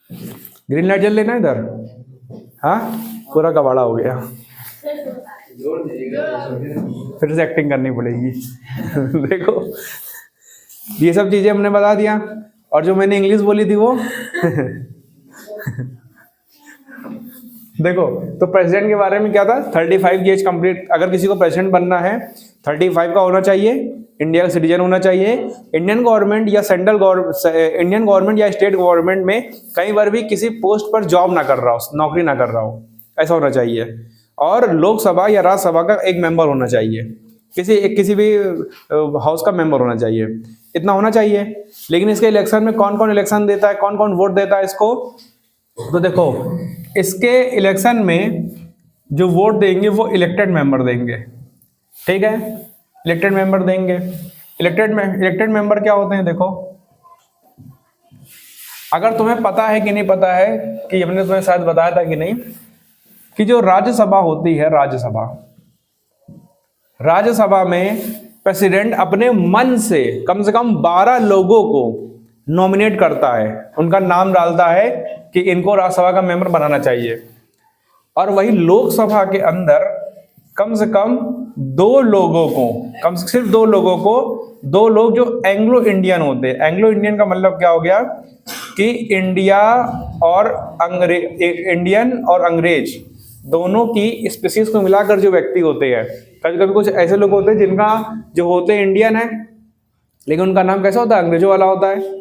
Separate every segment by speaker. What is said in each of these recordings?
Speaker 1: Green light जल लेना इधर। हाँ, पूरा कबाड़ा हो गया, फिर से एक्टिंग करनी पड़ेगी। देखो, ये सब चीजें हमने बता दिया, और जो मैंने इंग्लिश बोली थी वो देखो, तो प्रेसिडेंट के बारे में क्या था, 35 की एज कंप्लीट, अगर किसी को प्रेसिडेंट बनना है 35 का होना चाहिए, इंडिया का सिटीजन होना चाहिए, इंडियन गवर्नमेंट या सेंट्रल गवर्नमेंट, इंडियन गवर्नमेंट या स्टेट गवर्नमेंट में कहीं पर भी किसी पोस्ट पर जॉब ना कर रहा हो, नौकरी ना कर रहा हो, ऐसा होना चाहिए, और लोकसभा या राज्यसभा का एक मेंबर होना चाहिए, किसी भी हाउस का मेंबर होना चाहिए, इतना होना चाहिए। लेकिन इसके इलेक्शन में कौन कौन इलेक्शन देता है, कौन कौन वोट देता है इसको, तो देखो, इसके इलेक्शन में जो वोट देंगे वो इलेक्टेड मेंबर देंगे, ठीक है, इलेक्टेड मेंबर देंगे। इलेक्टेड मेंबर क्या होते हैं, देखो, अगर तुम्हें पता है कि नहीं पता है, कि हमने तुम्हें शायद बताया था कि नहीं, कि जो राज्यसभा होती है, राज्यसभा में प्रेसिडेंट अपने मन से कम 12 लोगों को नॉमिनेट करता है, उनका नाम डालता है कि इनको राज्यसभा का मेंबर बनाना चाहिए। और वही लोकसभा के अंदर कम से कम 2 लोगों को, सिर्फ 2 लोगों को, 2 लोग जो एंग्लो इंडियन होते हैं, एंग्लो इंडियन का मतलब क्या हो गया, कि इंडियन और अंग्रेज दोनों की स्पीसीज को मिलाकर जो व्यक्ति होते हैं, कभी कभी कुछ ऐसे लोग होते हैं जिनका जो होते हैं इंडियन है, लेकिन उनका नाम कैसा होता है, अंग्रेजों वाला होता है।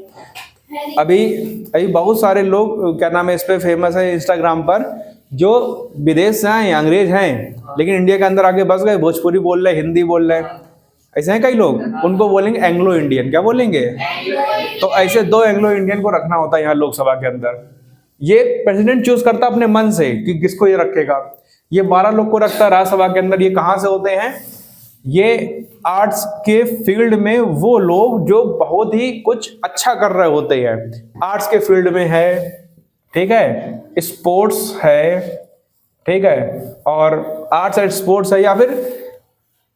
Speaker 1: अभी बहुत सारे लोग, क्या नाम है, इस पे फेमस है इंस्टाग्राम पर, जो विदेश से आए अंग्रेज हैं, लेकिन इंडिया के अंदर आके बस गए, भोजपुरी बोल रहे, हिंदी बोल रहे, ऐसे हैं कई लोग, उनको बोलेंगे एंग्लो इंडियन, क्या बोलेंगे, तो ऐसे 2 एंग्लो इंडियन को रखना होता है यहाँ लोकसभा के अंदर। ये प्रेसिडेंट चूज करता अपने मन से कि किसको ये रखेगा, ये 12 लोग को रखता है राज्यसभा के अंदर। ये कहाँ से होते हैं, ये आर्ट्स के फील्ड में वो लोग जो बहुत ही कुछ अच्छा कर रहे होते हैं, आर्ट्स के फील्ड में है, ठीक है, स्पोर्ट्स है, ठीक है, और आर्ट्स एंड स्पोर्ट्स है, या फिर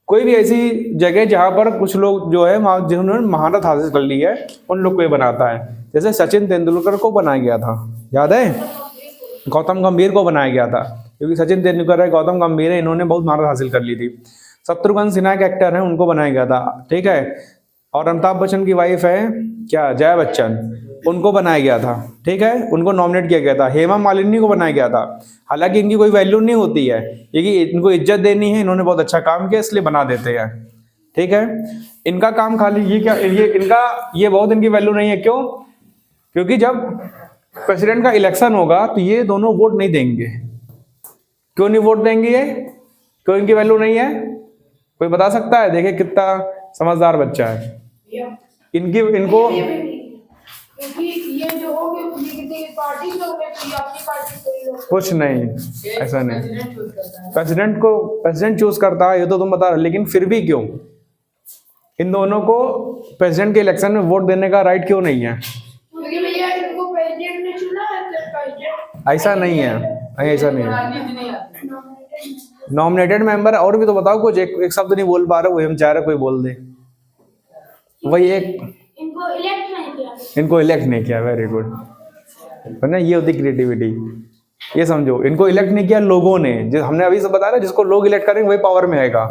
Speaker 1: कोई भी ऐसी जगह जहां पर कुछ लोग जो है जिन्होंने महारत हासिल कर ली है, उन लोग को ये बनाता है। जैसे सचिन तेंदुलकर को बनाया गया था, याद है, गौतम गंभीर को बनाया गया था, क्योंकि सचिन तेंदुलकर है, गौतम गंभीर है, इन्होंने बहुत महारत हासिल कर ली थी। शत्रुघ्न सिन्हा के एक्टर हैं, उनको बनाया गया था, ठीक है, और अमिताभ बच्चन की वाइफ है क्या, जया बच्चन, उनको बनाया गया था, ठीक है, उनको नॉमिनेट किया गया था। हेमा मालिनी को बनाया गया था, हालांकि इनकी कोई वैल्यू नहीं होती है, क्योंकि इनको इज्जत देनी है, इन्होंने बहुत अच्छा काम किया इसलिए बना देते हैं, ठीक है। इनका काम खाली ये बहुत इनकी वैल्यू नहीं है, क्यों, क्योंकि जब प्रेसिडेंट का इलेक्शन होगा तो ये दोनों वोट नहीं देंगे। क्यों नहीं वोट देंगे ये, क्यों इनकी वैल्यू नहीं है, कोई बता सकता है, देखिए कितना समझदार बच्चा है, इनको ये जो हो गए पार्टी तो अपनी पार्टी कुछ नहीं, ऐसा नहीं, प्रेसिडेंट चूज करता है, ये तो तुम बता रहे, लेकिन फिर भी क्यों इन दोनों को प्रेसिडेंट के इलेक्शन में वोट देने का राइट क्यों नहीं है, क्योंकि भैया इनको प्रेसिडेंट ने चुना है, ऐसा नहीं है, ऐसा नहीं है, नॉमिनेटेड मेंबर। और भी तो बताओ कुछ, एक शब्द नहीं बोल पा रहे, वही हम चाह रहे कोई बोल दे, वही एक, इनको इलेक्ट नहीं किया, वेरी गुड, है ना, ये होती क्रिएटिविटी, ये समझो, इनको इलेक्ट नहीं किया लोगों ने, जो हमने अभी से बताया ना, जिसको लोग इलेक्ट करेंगे वही पावर में आएगा,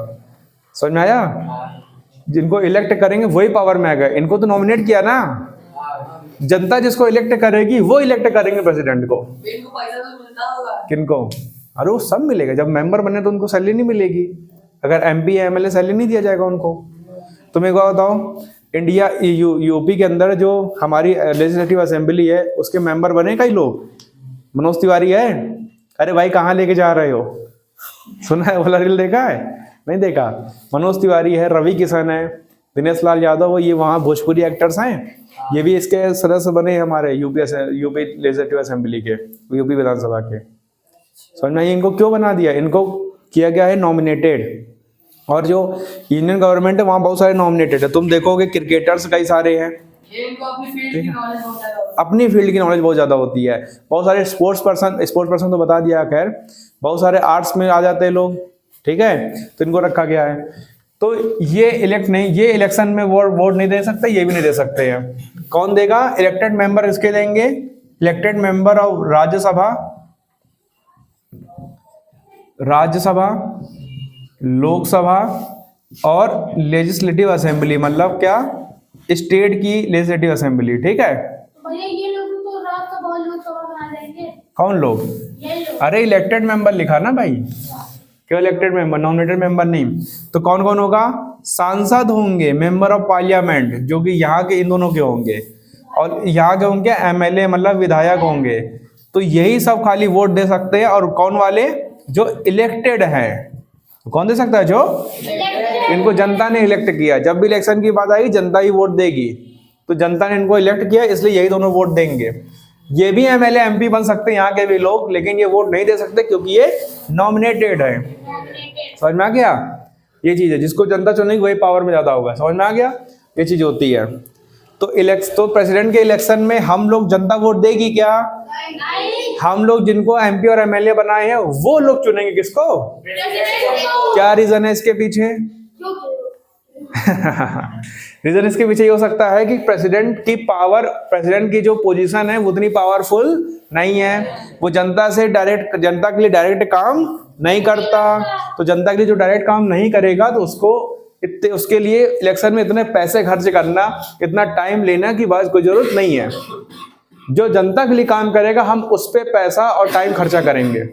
Speaker 1: समझ में आया, जिनको इलेक्ट करेंगे वही पावर में आएगा, इनको तो नॉमिनेट किया ना, जनता जिसको इलेक्ट करेगी वो इलेक्ट करेंगे प्रेसिडेंट को, किनको, अरे वो सब मिलेगा, जब मेंबर बने तो उनको सैलरी नहीं मिलेगी, अगर एमपी या एमएलए सैलरी नहीं दिया जाएगा उनको। तुम एक बात बताओ, इंडिया यूपी के अंदर जो हमारी लेजिस्लेटिव असेंबली है, उसके मेंबर बने कई लोग, मनोज तिवारी है, अरे भाई कहाँ लेके जा रहे हो, सुना है वाला रील, देखा है, नहीं देखा, मनोज तिवारी है, रवि किशन है, दिनेश लाल यादव, ये वहाँ भोजपुरी एक्टर्स हैं, ये भी इसके सदस्य बने हमारे यूपी लेजिस्लेटिव असेंबली के, यूपी विधानसभा के, समझ में, इनको क्यों बना दिया, इनको किया गया है नॉमिनेटेड, और जो यूनियन गवर्नमेंट है वहाँ बहुत सारे नॉमिनेटेड है, तुम देखोगे क्रिकेटर्स कई सारे हैं, अपनी फील्ड की नॉलेज बहुत ज्यादा होती है, बहुत सारे स्पोर्ट्स पर्सन तो बता दिया, खैर बहुत सारे आर्ट्स में आ जाते हैं लोग, ठीक है, तो इनको रखा गया है। तो ये इलेक्शन में वोट नहीं दे सकते, ये भी नहीं दे सकते हैं, कौन देगा, इलेक्टेड मेंबर इसके देंगे elected member of Rajya Sabha, Lok Sabha और लेजिस्लेटिव असेंबली, मतलब क्या, स्टेट की लेजिस्लेटिव असेंबली, ठीक है।
Speaker 2: भैया ये लोग तो राज्यसभा और लोकसभा बना देंगे।
Speaker 1: कौन लोग?
Speaker 2: ये लोग।
Speaker 1: अरे इलेक्टेड मेंबर लिखा ना भाई, केवल इलेक्टेड मेंबर, नॉमिनेटेड मेंबर नहीं। तो कौन कौन होगा? सांसद होंगे, मेंबर ऑफ पार्लियामेंट, जो कि यहाँ के इन दोनों के होंगे, और यहाँ के होंगे एमएलए, मतलब विधायक होंगे। तो यही सब खाली वोट दे सकते हैं। और कौन वाले? जो इलेक्टेड हैं। कौन दे सकता है? जो इनको जनता ने इलेक्ट किया। जब भी इलेक्शन की बात आएगी जनता ही वोट देगी, तो जनता ने इनको इलेक्ट किया, इसलिए यही दोनों वोट देंगे। ये भी एमएलए एमपी बन सकते हैं यहाँ के भी लोग, लेकिन ये वोट नहीं दे सकते क्योंकि ये नॉमिनेटेड है। समझ में आ गया? ये चीज है, जिसको जनता चुनेगी वही पावर में ज्यादा होगा। समझ में आ गया? ये चीज होती है। तो प्रेसिडेंट के इलेक्शन में हम लोग, जनता वोट देगी क्या? हम लोग जिनको एमपी और एमएलए बनाए हैं वो लोग चुनेंगे किसको? क्या रीजन है इसके पीछे? रीजन इसके पीछे ये हो सकता है कि प्रेसिडेंट की जो पोजीशन है वो उतनी पावरफुल नहीं है। वो जनता के लिए डायरेक्ट काम नहीं करता। तो जनता के लिए जो डायरेक्ट काम नहीं करेगा तो उसके लिए इलेक्शन में इतने पैसे खर्च करना, इतना टाइम लेना की बस कोई जरूरत नहीं है। जो जनता के लिए काम करेगा हम उस पर पैसा और टाइम खर्चा करेंगे।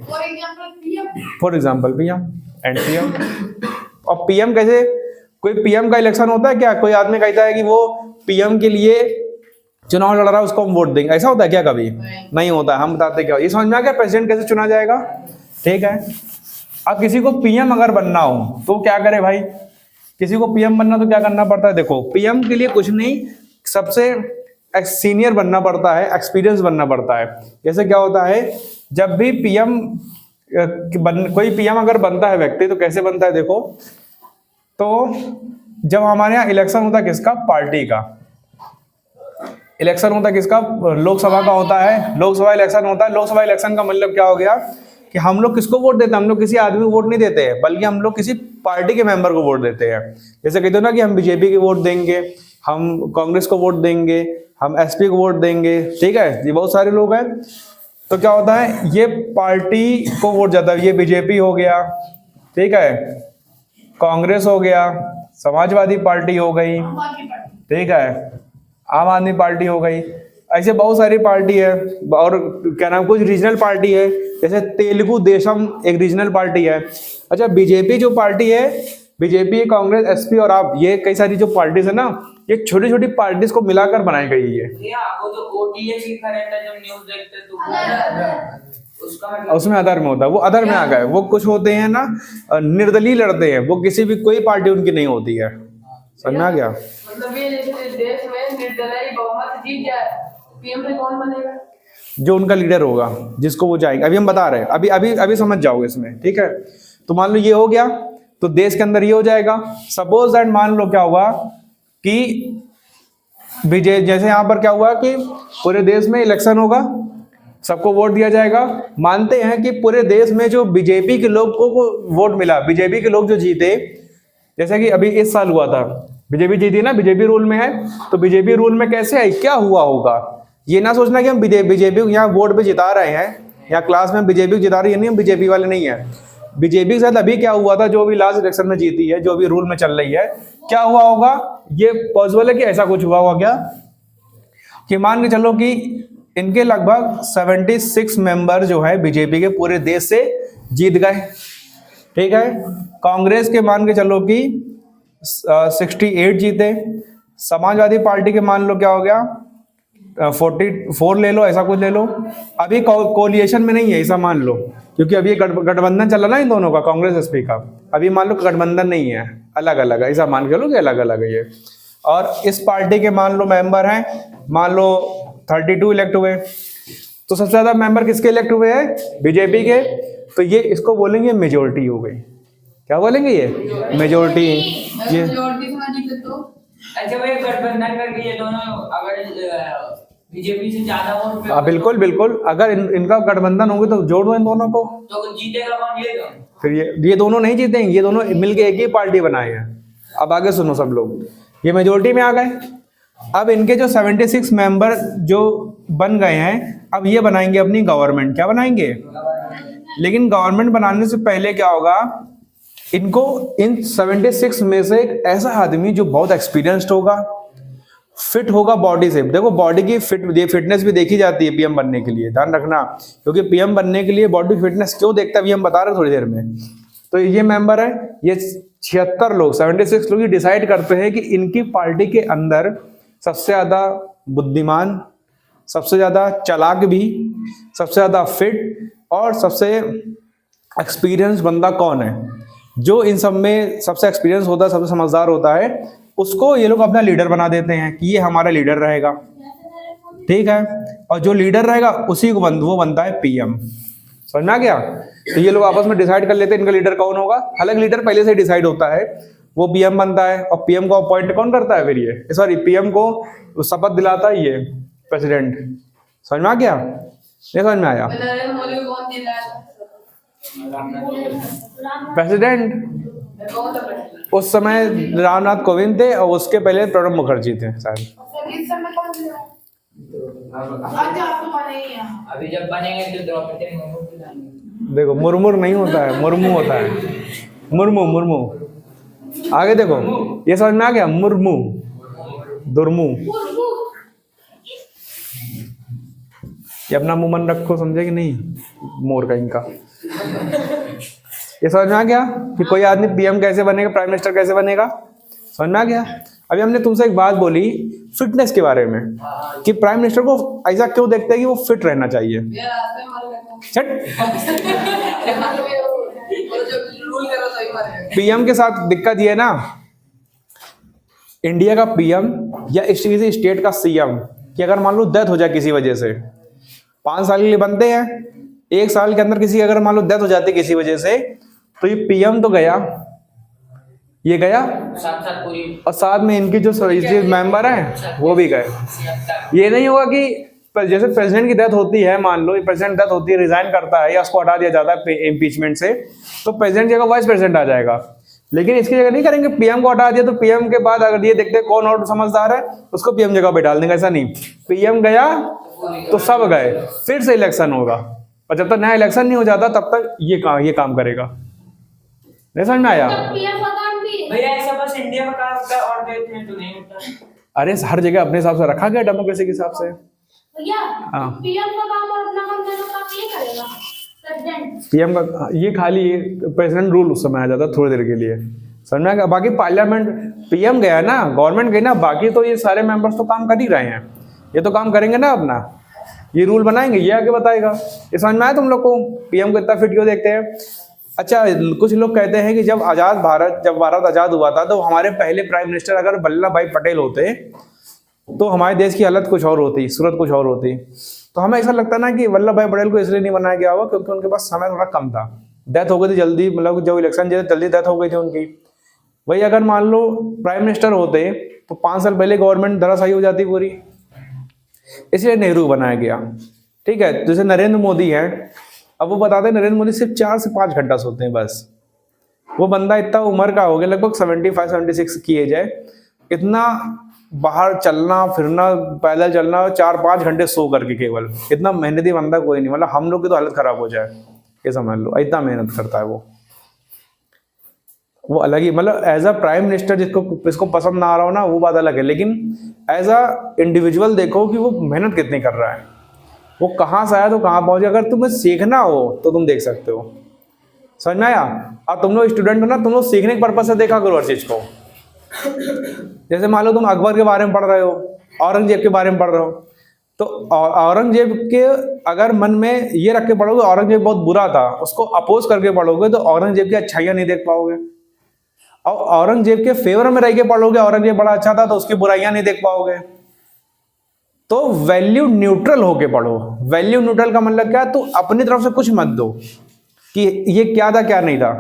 Speaker 1: For example PM and CM. और पीएम कैसे? कोई पीएम का इलेक्शन होता है क्या? कोई आदमी कहता है कि वो पीएम के लिए चुनाव लड़ रहा है, उसको हम वोट देंगे, ऐसा होता है क्या? कभी नहीं होता। हम बताते क्या, ये समझ में आ गया प्रेसिडेंट कैसे चुना जाएगा? ठीक है। अब किसी को पीएम अगर बनना हो तो क्या करे भाई? किसी को पीएम बनना तो क्या करना पड़ता है? देखो, पीएम के लिए कुछ नहीं, सबसे सीनियर बनना पड़ता है, एक्सपीरियंस बनना पड़ता है। जैसे क्या होता है, जब भी कोई पीएम अगर बनता है व्यक्ति, तो कैसे बनता है? देखो, तो जब हमारे यहाँ इलेक्शन होता है किसका? पार्टी का। इलेक्शन होता है किसका? लोकसभा का होता है। लोकसभा इलेक्शन होता है। लोकसभा इलेक्शन का मतलब क्या हो गया कि हम लोग किसको वोट देते हैं? हम लोग किसी आदमी को वोट नहीं देते हैं, बल्कि हम लोग किसी पार्टी के मेंबर को वोट देते हैं। जैसे कहते हो ना कि हम बीजेपी को वोट देंगे, हम कांग्रेस को वोट देंगे, हम एसपी को वोट देंगे, ठीक है, ये बहुत सारे लोग हैं। तो क्या होता है, ये पार्टी को वोट जाता है। ये बीजेपी हो गया, ठीक है, कांग्रेस हो गया, समाजवादी पार्टी हो गई, ठीक है, आम आदमी पार्टी हो गई, ऐसे बहुत सारी पार्टी है। और क्या नाम, कुछ रीजनल पार्टी है, जैसे तेलुगु देशम एक रीजनल पार्टी है। अच्छा, बीजेपी जो पार्टी है, बीजेपी, कांग्रेस, एसपी और आप, ये कई सारी जो पार्टीज है ना, ये छोटी छोटी पार्टीज को मिलाकर बनाई गई है।
Speaker 3: वो जो ओटीएस लिखा रहता है जब न्यूज़ देखते हैं तो
Speaker 1: उसमें अदर में होता है, वो अदर में आ गए। वो कुछ होते हैं ना निर्दलीय लड़ते हैं, वो किसी भी कोई पार्टी उनकी नहीं होती है। समझ में आ गया?
Speaker 3: मतलब ये जैसे देश में निर्दलीय बहुमत जीत जाए, पीएम से कौन बनेगा?
Speaker 1: जो उनका लीडर होगा, जिसको वो चाहेंगे। अभी हम बता रहे हैं, अभी अभी अभी समझ जाओगे इसमें, ठीक है। तो मान लो ये हो गया, तो देश के अंदर ये हो जाएगा। सपोज दैट, मान लो क्या हुआ कि जैसे यहाँ पर क्या हुआ कि पूरे देश में इलेक्शन होगा, सबको वोट दिया जाएगा। मानते हैं कि पूरे देश में जो बीजेपी के लोग को वोट मिला, बीजेपी के लोग जो जीते, जैसे कि अभी इस साल हुआ था, बीजेपी जीती ना, बीजेपी रूल में है, तो बीजेपी रूल में कैसे आई, क्या हुआ होगा? ये ना सोचना कि हम बीजेपी को यहाँ वोट पे जिता रहे हैं, या क्लास में बीजेपी को जिता रही है, नहीं, हम बीजेपी वाले नहीं है। बीजेपी के साथ अभी क्या हुआ था, जो भी लास्ट इलेक्शन में जीती है, जो भी रूल में चल रही है, क्या हुआ होगा? ये पॉसिबल है कि ऐसा कुछ हुआ होगा क्या, कि मान के चलो कि इनके लगभग 76 मेंबर जो है बीजेपी के पूरे देश से जीत गए, ठीक है। कांग्रेस के मान के चलो कि 68 जीते। समाजवादी पार्टी के मान लो क्या हो गया, 44 ले लो, ऐसा कुछ ले लो। अभी कोलिएशन में नहीं है, ऐसा मान लो, क्योंकि अभी गठबंधन चल रहा है इन दोनों का, कांग्रेस एसपी का। अभी मान लो गठबंधन नहीं है, अलग अलग है, ऐसा मान के चलो कि अलग अलग है ये। और इस पार्टी के मान लो मेंबर हैं, मान लो 32 इलेक्ट हुए, तो सबसे ज्यादा मेंबर किसके इलेक्ट हुए हैं? बीजेपी के। तो ये इसको बोलेंगे मेजोरिटी हो गई। क्या बोलेंगे? ये मेजोरिटी। ये
Speaker 3: अच्छा भाई, गठबंधन करके ये दोनों अगर बीजेपी से ज्यादा वोट,
Speaker 1: बिल्कुल बिल्कुल, अगर इनका गठबंधन होगी तो जोड़ दो इन दोनों को,
Speaker 3: तो जीतेगा कौन? ये दोनों।
Speaker 1: फिर ये दोनों नहीं जीतेंगे, ये दोनों मिलके एक ही पार्टी बनाए हैं। अब आगे सुनो सब लोग, ये मेजोरिटी में आ गए। अब इनके जो 76 मेंबर जो बन गए हैं, अब ये बनाएंगे अपनी गवर्नमेंट। क्या बनाएंगे? लेकिन गवर्नमेंट बनाने से पहले क्या होगा, इनको इन 76 में से एक ऐसा आदमी जो बहुत एक्सपीरियंस्ड होगा, फिट होगा बॉडी से। देखो बॉडी की फिटनेस भी देखी जाती है पीएम बनने के लिए, ध्यान रखना, क्योंकि पीएम बनने के लिए बॉडी फिटनेस क्यों देखता है, हम बता रहे हैं थोड़ी देर में। तो ये मेंबर है, ये 76 लोग 76 लोग डिसाइड करते हैं कि इनकी पार्टी के अंदर सबसे ज्यादा बुद्धिमान, सबसे ज्यादा चालाक भी, सबसे ज्यादा फिट और सबसे एक्सपीरियंस बंदा कौन है। जो इन सब में सबसे एक्सपीरियंस होता है, सबसे समझदार होता है, उसको ये लोग अपना लीडर बना देते हैं कि ये हमारा लीडर रहेगा, ठीक है। और जो लीडर रहेगा उसी को वो बनता है पीएम। समझ में आ गया? तो ये लोग आपस में डिसाइड कर लेते हैं इनका लीडर कौन होगा। हालांकि लीडर पहले से डिसाइड होता है, वो पीएम बनता है। और पीएम को अपॉइंट कौन करता है फिर? ये सॉरी, पीएम को शपथ दिलाता है ये प्रेसिडेंट। समझ में आ गया? नहीं समझ में आया? प्रेसिडेंट उस समय रामनाथ कोविंद थे और उसके पहले प्रणब मुखर्जी थे शायद।
Speaker 3: अभी जब बनेंगे तो द्रौपदी मुर्मू भी लाएंगे।
Speaker 1: देखो मुर्मुर नहीं होता है, मुर्मू होता है, मुर्मू मुर्मू। आगे देखो, ये समझ में आ गया? मुर्मू, दुर्मू। ये अपना मुंह मन रखो, समझे कि नहीं? मोर का इनका। ये समझ में आ गया कि कोई आदमी पीएम कैसे बनेगा, प्राइम मिनिस्टर कैसे बनेगा? समझ में आ गया? अभी हमने तुमसे एक बात बोली फिटनेस के बारे में, कि प्राइम मिनिस्टर को ऐसा क्यों देखते हैं कि वो फिट रहना चाहिए। पीएम के साथ दिक्कत ये है ना, इंडिया का पीएम या किसी स्टेट का सीएम कि अगर मान लो डेथ हो जाए किसी वजह से, 5 साल के लिए बनते हैं, 1 साल के अंदर किसी अगर मान लो डेथ हो जाती है किसी वजह से, तो ये पीएम तो गया, ये गया,
Speaker 3: साथ पूरी
Speaker 1: और साथ में इनकी जो मेंबर हैं वो भी गए। ये नहीं होगा कि जैसे प्रेसिडेंट की डेथ होती है, मान लो प्रेसिडेंट डेथ होती है, रिजाइन करता है या उसको हटा दिया जाता है इम्पीचमेंट से, तो प्रेसिडेंट की जगह वाइस प्रेसिडेंट आ जाएगा। लेकिन इसकी जगह नहीं करेंगे, पीएम को हटा दिया तो पीएम के बाद अगर ये देखते हैं कौन और समझदार है, उसको पीएम जगह पे डाल देंगे। ऐसा नहीं, पीएम गया तो सब गए, फिर से इलेक्शन होगा, और जब तक नया इलेक्शन नहीं हो जाता तब तक ये काम करेगा। नहीं समझ में आया?
Speaker 3: भैया ऐसा बस इंडिया में कहा होता है और देश में तो नहीं होता।
Speaker 1: अरे हर जगह अपने हिसाब से रखा गया, डेमोक्रेसी के हिसाब से।
Speaker 2: भैया पीएम का काम और अपना काम दोनों काम ये करेगा प्रेसिडेंट।
Speaker 1: पीएम का ये खाली प्रेसिडेंट रूल उस समय आ जाता थोड़ी देर के लिए, समझ में आ गया? बाकी पार्लियामेंट, पीएम गया ना, गवर्नमेंट गई ना, बाकी तो ये सारे मेंबर्स तो काम कर ही रहे हैं, ये तो काम करेंगे ना अपना, ये रूल बनाएंगे, ये आगे बताएगा। ये समझ में आया तुम लोग को? पीएम को इतना फिट क्यों देखते हैं? अच्छा, कुछ लोग कहते हैं कि जब भारत आजाद हुआ था तो हमारे पहले प्राइम मिनिस्टर अगर वल्लभ भाई पटेल होते तो हमारे देश की हालत कुछ और होती, सूरत कुछ और होती। तो हमें ऐसा लगता ना कि वल्लभ भाई पटेल को इसलिए नहीं बनाया गया होगा क्योंकि उनके पास समय थोड़ा कम था, डेथ हो गई थी जल्दी, मतलब जब इलेक्शन जल्दी डेथ हो गई थी उनकी। वही अगर मान लो प्राइम मिनिस्टर होते तो 5 साल पहले गवर्नमेंट धराशायी हो जाती पूरी, इसलिए नेहरू बनाया गया। ठीक है, जैसे नरेंद्र मोदी है, अब वो बताते हैं नरेंद्र मोदी सिर्फ 4 से 5 घंटा सोते हैं बस। वो बंदा इतना उम्र का हो गया, लगभग 75-76 की एज है, इतना बाहर चलना फिरना, पैदल चलना 4-5 घंटे सो करके केवल, इतना मेहनती बंदा कोई नहीं। मतलब हम लोग की तो हालत खराब हो जाए, ये समझ लो, इतना मेहनत करता है वो अलग ही, मतलब एज अ प्राइम मिनिस्टर जिसको पसंद ना आ रहा हो ना, वो बात अलग है, लेकिन एज अ इंडिविजुअल देखो कि वो मेहनत कितनी कर रहा है, वो कहाँ से आया तो कहाँ पहुंचे। अगर तुम्हें सीखना हो तो तुम देख सकते हो, समझ में आया? और तुम लोग स्टूडेंट हो ना, तुम लोग सीखने के पर्पज से देखा करो हर चीज को। जैसे मान लो तुम अकबर के बारे में पढ़ रहे हो, औरंगजेब के बारे में पढ़ रहे हो, तो औरंगजेब के अगर मन में ये रख के पढ़ोगे औरंगजेब बहुत बुरा था, उसको अपोज करके पढ़ोगे तो औरंगजेब की अच्छाइयां नहीं देख पाओगे। और औरंगजेब के फेवर में रह के पढ़ोगे औरंगजेब बड़ा अच्छा था तो उसकी बुराइयां नहीं देख पाओगे। तो वैल्यू न्यूट्रल होके पढ़ो। वैल्यू न्यूट्रल का मतलब क्या? तो अपनी तरफ से कुछ मत दो कि ये क्या था क्या नहीं था,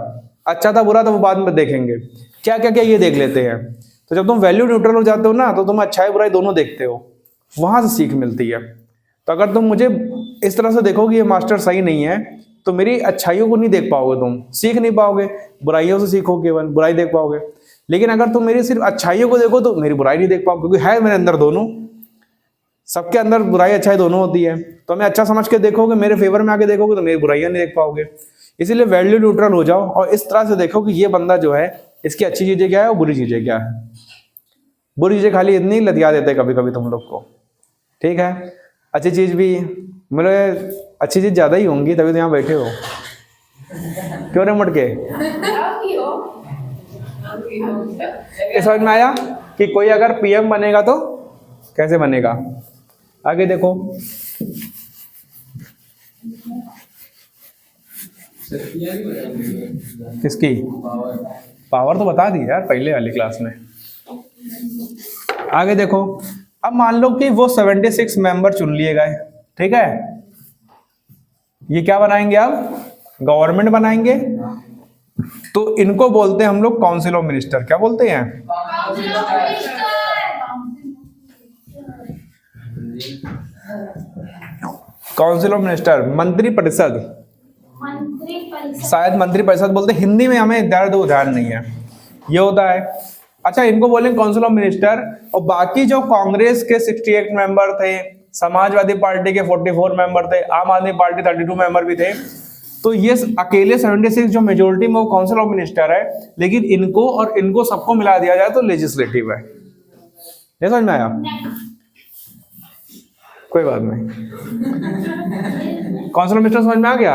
Speaker 1: अच्छा था बुरा था वो बाद में देखेंगे, क्या क्या क्या ये देख लेते हैं। तो जब तुम वैल्यू न्यूट्रल हो जाते हो ना, तो तुम अच्छाई बुराई दोनों देखते हो, वहां से सीख मिलती है। तो अगर तुम मुझे इस तरह से देखो कि ये मास्टर सही नहीं है, तो मेरी अच्छाइयों को नहीं देख पाओगे, तुम सीख नहीं पाओगे, बुराइयों से सीखो, केवल बुराई देख पाओगे। लेकिन अगर तुम मेरी सिर्फ अच्छाइयों को देखो तो मेरी बुराई नहीं देख पाओगे, क्योंकि है मेरे अंदर दोनों। सबके अंदर बुराई अच्छाई दोनों होती है, तो हमें अच्छा समझ के देखोगे, मेरे फेवर में आके देखोगे तो मेरी बुराइयां नहीं देख पाओगे। इसीलिए वैल्यू न्यूट्रल हो जाओ और इस तरह से देखो कि ये बंदा जो है इसकी अच्छी चीजें क्या है और बुरी चीजें क्या है। बुरी चीजें खाली इतनी लतिया देते कभी कभी तुम लोग को, ठीक है, अच्छी चीज भी मतलब अच्छी चीज ज्यादा ही होंगी, तभी तो यहाँ बैठे हो। क्यों रे मटके? ये समझ में आया कि कोई अगर पीएम बनेगा तो कैसे बनेगा? आगे देखो, किसकी पावर तो बता दी यार पहले वाली क्लास में। आगे देखो, अब मान लो कि वो 76 मेंबर चुन लिए गए, ठीक है, ये क्या बनाएंगे अब? गवर्नमेंट बनाएंगे। तो इनको बोलते हैं हम लोग काउंसिल ऑफ मिनिस्टर। क्या बोलते हैं? काउंसिल ऑफ मिनिस्टर, मंत्री परिषद, शायद मंत्री परिषद बोलते, हिंदी में हमें ध्यान नहीं है, ये होता है। अच्छा, इनको बोलेंगे काउंसिल ऑफ मिनिस्टर। और बाकी जो कांग्रेस के 68 मेंबर थे, समाजवादी पार्टी के 44 मेंबर थे, आम आदमी पार्टी 32 मेंबर भी थे, तो ये अकेले 76 जो मेजोरिटी में वो काउंसिल ऑफ मिनिस्टर है, लेकिन इनको और इनको सबको मिला दिया जाए तो लेजिस्लेटिव है। ये समझ में आया? कोई बात नहीं, काउंसिल ऑफ मिनिस्टर समझ में आ गया?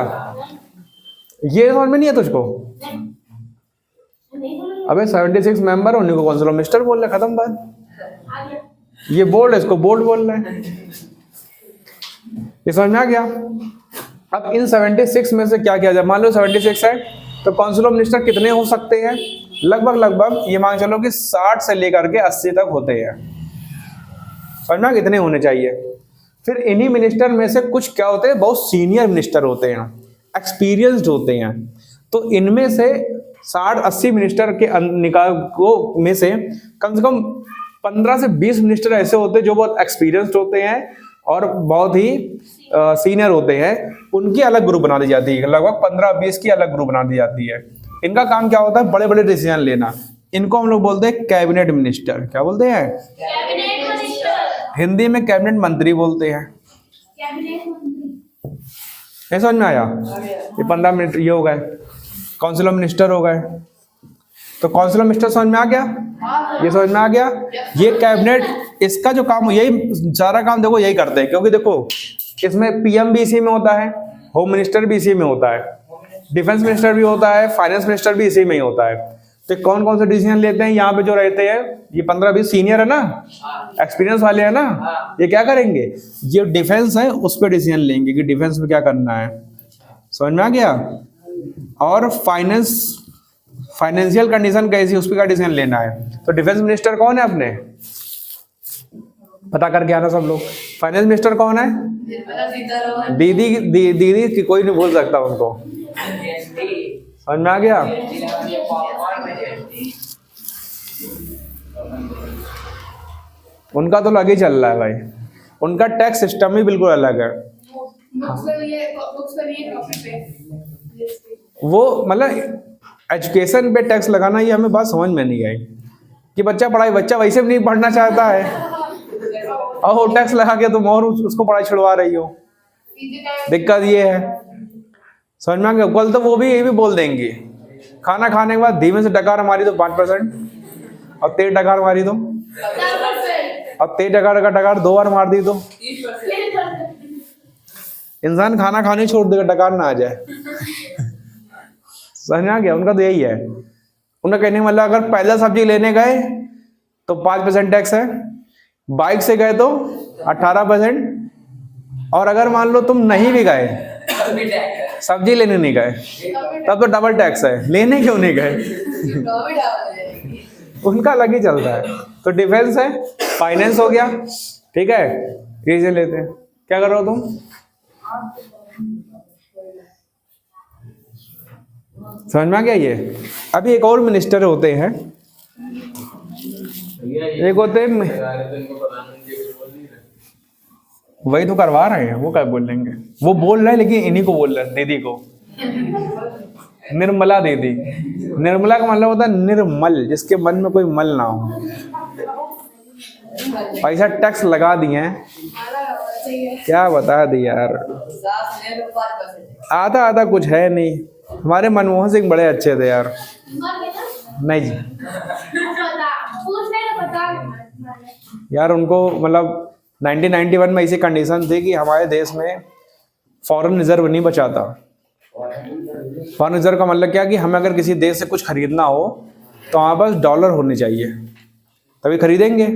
Speaker 1: ये समझ में नहीं है तुझको? अबे 76 मेंबर उन्हीं को काउंसिल ऑफ मिनिस्टर बोल रहे, खत्म बात। ये बोर्ड है, इसको बोर्ड बोल रहे हैं। ये समझ में आ गया? अब इन 76 में से क्या किया जाए? मान लो 76 है तो काउंसिल ऑफ मिनिस्टर कितने हो सकते हैं? लगभग ये मान चलो कि 60 से लेकर के 80 तक होते हैं। समझ में कितने होने चाहिए? फिर इन्हीं मिनिस्टर में से कुछ क्या होते हैं, बहुत सीनियर मिनिस्टर होते हैं, एक्सपीरियंस्ड होते हैं। तो इनमें से 60-80 मिनिस्टर के में से कम 15 से 20 मिनिस्टर ऐसे होते हैं जो बहुत एक्सपीरियंस्ड होते हैं और बहुत ही सीनियर होते हैं। उनकी अलग ग्रुप बना दी जाती है, लगभग 15-20 की अलग ग्रुप बना दी जाती है। इनका काम क्या होता है? बड़े बड़े डिसीजन लेना। इनको हम लोग बोलते हैं कैबिनेट मिनिस्टर। क्या बोलते हैं?
Speaker 2: Cabinet minister.
Speaker 1: हिंदी में कैबिनेट मंत्री बोलते हैं।
Speaker 2: कैबिनेट मंत्री।
Speaker 1: नहीं समझ में आया? ये 15 मिनट ये हो गए, काउंसिल ऑफ मिनिस्टर हो गए। तो काउंसिल ऑफ मिनिस्टर समझ में आ गया? ये समझ में आ गया? ये कैबिनेट, इसका जो काम, यही सारा काम देखो यही करते हैं, क्योंकि देखो इसमें पीएम भी इसी में होता है, होम मिनिस्टर भी इसी में होता है, डिफेंस मिनिस्टर भी होता है, फाइनेंस मिनिस्टर भी इसी में ही होता है। तो कौन कौन से डिसीजन लेते हैं यहाँ पे जो रहते हैं? ये 15-20 सीनियर है ना, एक्सपीरियंस वाले है ना, ये क्या करेंगे? ये डिफेंस है उस पर डिसीजन लेंगे कि डिफेंस में क्या करना है। समझ में आ गया? और फाइनेंशियल कंडीशन कैसी, उस पर क्या डिसीजन लेना है। तो डिफेंस मिनिस्टर कौन है अपने? पता करके आना सब लोग। फाइनेंस मिनिस्टर कौन है? दीदी की कोई नहीं भूल सकता उनको। समझ में आ गया? उनका तो अलग ही चल रहा है भाई, उनका टैक्स सिस्टम ही बिल्कुल अलग है। वो मतलब एजुकेशन पे टैक्स लगाना, ये हमें बात समझ में नहीं आई कि बच्चा वैसे भी नहीं पढ़ना चाहता है और वो टैक्स लगा के तुम और उसको पढ़ाई छुड़वा रही हो। दिक्कत ये है। समझ में आ गया? कल तो वो भी ये भी बोल देंगे, खाना खाने के बाद धीमे से डकार मारी तो 5% और तेज डकार मारी तो, और तेज डकार 2 बार मार दी तो इंसान खाना खाने छोड़ देगा, डकार ना आ जाए। समझ में आ गया? उनका तो यही है। उनका कहने मतलब अगर पहला सब्जी लेने गए तो 5% टैक्स है, बाइक से गए तो 18%, और अगर मान लो तुम नहीं भी गए, सब्जी लेने नहीं गए, तब तो डबल टैक्स है। लेने क्यों नहीं गए? उनका अलग ही चलता है। तो डिफेंस है, फाइनेंस हो गया, ठीक है, रीजन लेते हैं। क्या कर रहे हो तुम? समझ में आ गया? ये अभी एक और मिनिस्टर होते हैं, एक होते हैं, वही तो करवा रहे हैं, वो क्या बोल लेंगे? वो बोल रहे हैं लेकिन इन्हीं को बोल रहे हैं, दीदी को, निर्मला दीदी। निर्मला का मतलब होता है निर्मल, जिसके मन में कोई मल ना हो। पैसा टैक्स लगा दिए हैं, क्या बता दी यार। आधा आधा कुछ है नहीं। हमारे मनमोहन सिंह बड़े अच्छे थे यार।
Speaker 2: मर गए ना?
Speaker 1: नहीं जी
Speaker 2: बता, पूछने का बता।
Speaker 1: यार, उनको मतलब 1991 में ऐसी कंडीशन थी कि हमारे देश में फॉरेन रिजर्व नहीं बचा था। फॉरेन रिजर्व का मतलब क्या कि हमें अगर किसी देश से कुछ खरीदना हो तो हमारे पास डॉलर होने चाहिए, तभी खरीदेंगे।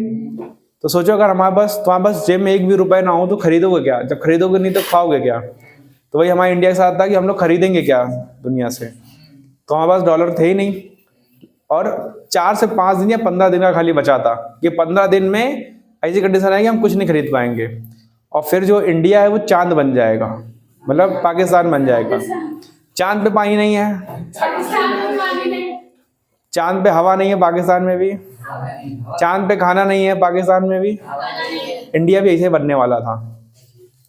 Speaker 1: तो सोचो, अगर तुम्हारे पास जेब में एक भी रुपए ना हो तो खरीदोगे क्या? जब खरीदोगे नहीं तो खाओगे क्या? तो वही हमारे इंडिया के साथ था कि हम लोग खरीदेंगे क्या दुनिया से, तो हमारे पास डॉलर थे ही नहीं। और 4 से 5 दिन या 15 दिन का खाली बचा था कि 15 दिन में ऐसी कंडीशन है कि हम कुछ नहीं खरीद पाएंगे, और फिर जो इंडिया है वो चांद बन जाएगा, मतलब पाकिस्तान बन जाएगा। चांद पे पानी नहीं है,
Speaker 2: पाकिस्तान में पानी नहीं।
Speaker 1: चांद पे हवा नहीं है पाकिस्तान में भी, चांद पे खाना नहीं है पाकिस्तान में भी। इंडिया भी ऐसे बनने वाला था।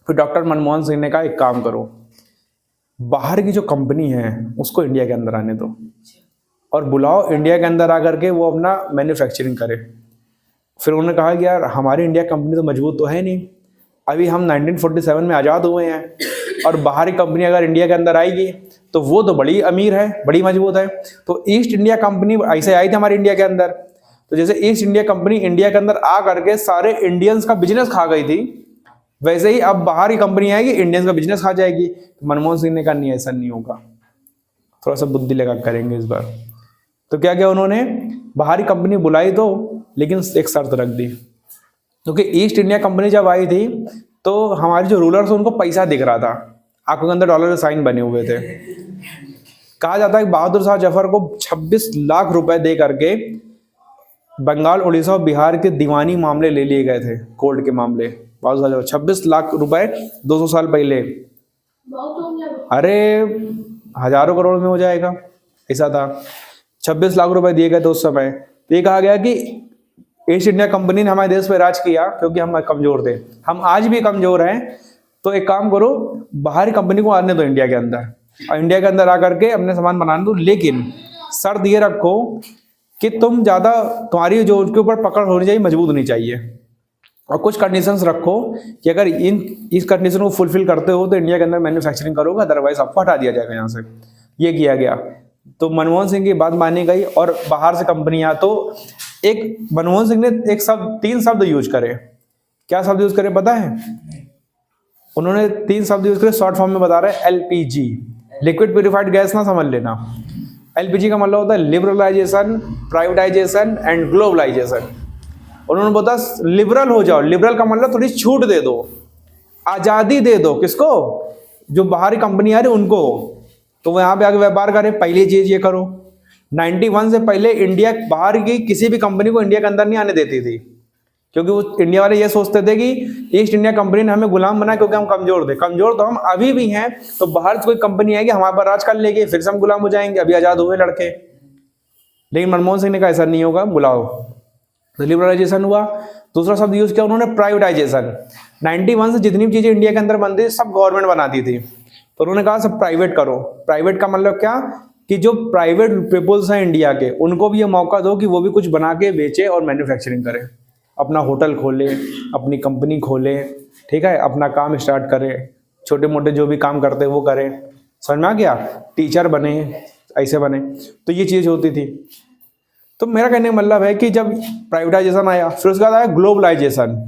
Speaker 1: फिर डॉक्टर मनमोहन सिंह ने कहा एक काम करो, बाहर की जो कंपनी है उसको इंडिया के अंदर आने दो और बुलाओ, इंडिया के अंदर आकर के वो अपना मैन्युफैक्चरिंग करे। फिर उन्होंने कहा कि यार हमारी इंडिया कंपनी तो मजबूत तो है नहीं, अभी हम 1947 में आज़ाद हुए हैं, और बाहरी कंपनी अगर इंडिया के अंदर आएगी तो वो तो बड़ी अमीर है, बड़ी मजबूत है। तो ईस्ट इंडिया कंपनी ऐसे आई थी हमारे इंडिया के अंदर। तो जैसे ईस्ट इंडिया कंपनी इंडिया के अंदर आ करके सारे इंडियंस का बिजनेस खा गई थी, वैसे ही अब बाहर की कंपनी आएगी, इंडियंस का बिजनेस खा जाएगी। तो मनमोहन सिंह ने कहा नहीं, ऐसा नहीं होगा, थोड़ा सा बुद्धि लगा करेंगे इस बार। तो क्या किया उन्होंने, बाहरी कंपनी बुलाई तो, लेकिन एक शर्त रख दी, क्योंकि ईस्ट इंडिया कंपनी जब आई थी तो हमारे जो रूलर्स उनको पैसा दिख रहा था, आंखों के अंदर डॉलर के साइन बने हुए थे। कहा जाता है कि बहादुर शाह जफर को 26 लाख रुपए दे करके बंगाल, उड़ीसा और बिहार के दीवानी मामले ले लिए गए थे, कोर्ट के मामले। बहादुर शाह जफर 26 लाख रुपए 200 साल पहले,
Speaker 2: बहुत होंगे।
Speaker 1: अरे हजारों करोड़ में हो जाएगा, ऐसा था। 26 लाख रुपए दिए गए थे उस समय। तो ये कहा गया कि ईस्ट इंडिया कंपनी ने हमारे देश पे राज किया क्योंकि हम कमजोर थे, हम आज भी कमजोर हैं। तो एक काम करो, बाहरी कंपनी को आने दो इंडिया के अंदर, और इंडिया के अंदर आकर के अपने सामान बनाने दो, लेकिन शर्त ये रखो कि तुम्हारी जो उसके ऊपर पकड़ होनी चाहिए, मजबूत होनी चाहिए, और कुछ कंडीशंस रखो कि अगर इस कंडीशन को फुलफिल करते हो तो इंडिया के अंदर मैन्युफैक्चरिंग करोगे, अदरवाइज आपको हटा दिया जाएगा यहाँ से। ये किया गया। तो मनमोहन सिंह की बात मानी गई, और बाहर से कंपनियां, तो एक मनमोहन सिंह ने 3 शब्द यूज करे। क्या शब्द यूज करे पता है? उन्होंने 3 शब्द यूज करे, शॉर्ट फॉर्म में बता रहे हैं, LPG, लिक्विड प्यूरिफाइड गैस ना समझ लेना। LPG का मतलब होता है लिबरलाइजेशन, प्राइवेटाइजेशन एंड ग्लोबलाइजेशन। उन्होंने बोला लिबरल हो जाओ। लिबरल का मतलब थोड़ी छूट दे दो, आजादी दे दो। किसको? जो बाहरी कंपनी आ रही उनको। तो वो यहाँ पे आके व्यापार करें। पहली चीज ये करो, 91 से पहले इंडिया बाहर की किसी भी कंपनी को इंडिया के अंदर नहीं आने देती थी, क्योंकि वो इंडिया वाले ये सोचते थे कि ईस्ट इंडिया कंपनी ने हमें गुलाम बनाया, क्योंकि हम कमजोर थे। कमजोर तो हम अभी भी हैं, तो बाहर से कोई कंपनी आएगी हमारे पर राज कर लेगी, फिर से हम गुलाम हो जाएंगे। अभी आजाद हुए लड़के। लेकिन मनमोहन सिंह ने कहा ऐसा नहीं होगा, बुलाओ। तो लिबरलाइजेशन हुआ। दूसरा शब्द यूज किया उन्होंने, प्राइवेटाइजेशन। 91 से जितनी भी चीजें इंडिया के अंदर बनती थी सब गवर्नमेंट बनाती थी, तो उन्होंने कहा सब प्राइवेट करो। प्राइवेट का मतलब क्या कि जो प्राइवेट पीपल्स हैं इंडिया के, उनको भी ये मौका दो कि वो भी कुछ बना के बेचे और मैन्युफैक्चरिंग करें, अपना होटल खोले, अपनी कंपनी खोले, ठीक है, अपना काम स्टार्ट करें, छोटे मोटे जो भी काम करते हैं वो करें। समझ में आ गया? टीचर बने, ऐसे बने। तो ये चीज़ होती थी। तो मेरा कहने का मतलब है कि जब प्राइवेटाइजेशन आया, फिर उसके बाद आया ग्लोबलाइजेशन।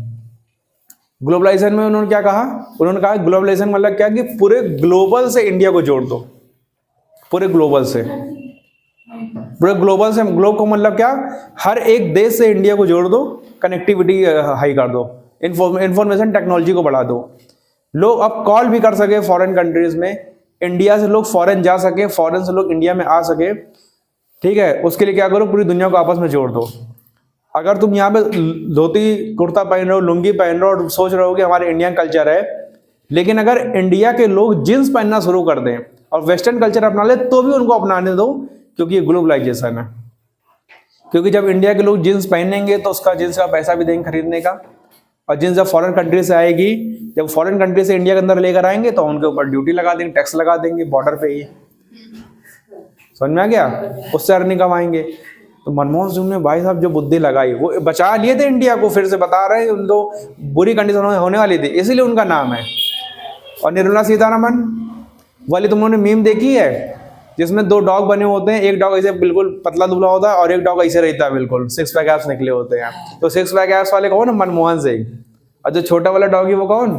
Speaker 1: ग्लोबलाइजेशन में उन्होंने क्या कहा? उन्होंने कहा ग्लोबलाइजेशन मतलब क्या कि पूरे ग्लोबल से इंडिया को जोड़ दो, पूरे ग्लोबल से। पूरे ग्लोबल से, ग्लोब को मतलब क्या, हर एक देश से इंडिया को जोड़ दो, कनेक्टिविटी हाई कर दो, इंफॉर्मेशन टेक्नोलॉजी को बढ़ा दो। लोग अब कॉल भी कर सके फॉरेन कंट्रीज में, इंडिया से लोग फॉरेन जा सके, फॉरेन से लोग इंडिया में आ सके, ठीक है। उसके लिए क्या करो, पूरी दुनिया को आपस में जोड़ दो। अगर तुम यहाँ पे धोती कुर्ता पहन रहे हो, लुंगी पहन रहे हो और सोच रहे हो कि हमारे इंडियन कल्चर है, लेकिन अगर इंडिया के लोग जींस पहनना शुरू कर दें और वेस्टर्न कल्चर अपना ले, तो भी उनको अपनाने दो, क्योंकि ये ग्लोबलाइजेशन है। क्योंकि जब इंडिया के लोग जींस पहनेंगे तो उसका जींस का पैसा भी देंगे खरीदने का, और जींस जब फॉरेन कंट्री से आएगी, जब फॉरेन कंट्री से इंडिया के अंदर लेकर आएंगे तो उनके ऊपर ड्यूटी लगा देंगे, टैक्स लगा देंगे बॉर्डर पे ही। समझ में आ गया? उससे अर्निंग कमाएंगे। तो मनमोहन सिंह ने भाई साहब जो बुद्धि लगाई वो बचा लिए थे इंडिया को, फिर से बता रहे हैं, उन तो बुरी कंडीशन होने वाली थी इसीलिए उनका नाम है। और निर्मला सीतारमन वाली तुम लोगों ने मीम देखी है जिसमें दो डॉग बने होते हैं, एक डॉग ऐसे बिल्कुल पतला दुबला होता है और एक डॉग ऐसे रहता है बिल्कुल, 6 पैक एब्स निकले होते हैं। तो 6 पैक एब्स वाले कौन? मनमोहन सिंह। और जो छोटा वाला डॉगी वो कौन?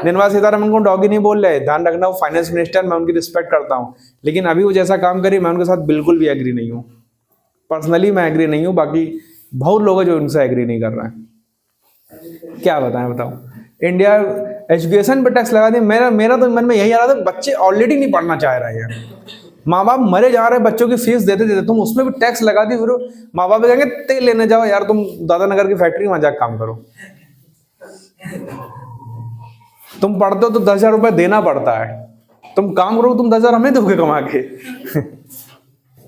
Speaker 1: निर्मला सीतारमन को डॉगी नहीं बोल रहे, ध्यान रखना, वो फाइनेंस मिनिस्टर, मैं उनकी रिस्पेक्ट करता हूँ, लेकिन अभी वो जैसा काम करी मैं उनके साथ बिल्कुल भी एग्री नहीं हूँ। पर्सनली मैं एग्री नहीं हूँ, बाकी बहुत लोग हैं जो उनसे एग्री नहीं कर रहे हैं। क्या बताएं, बताओ। इंडिया एजुकेशन पे टैक्स लगा दिया। मेरा तो मन में यही आ रहा था, बच्चे ऑलरेडी नहीं पढ़ना चाह रहे हैं, माँ बाप मरे जा रहे हैं, बच्चों की फीस देते देते तुम उसमें भी टैक्स लगा दी, फिर माँ बाप कहेंगे तेल लेने जाओ यार, तुम दादा नगर की फैक्ट्री में जाकर काम करो। तुम पढ़ते हो तो 10,000 रुपये देना पड़ता है, तुम काम करो, तुम 10,000 हमें दोगे कमा के।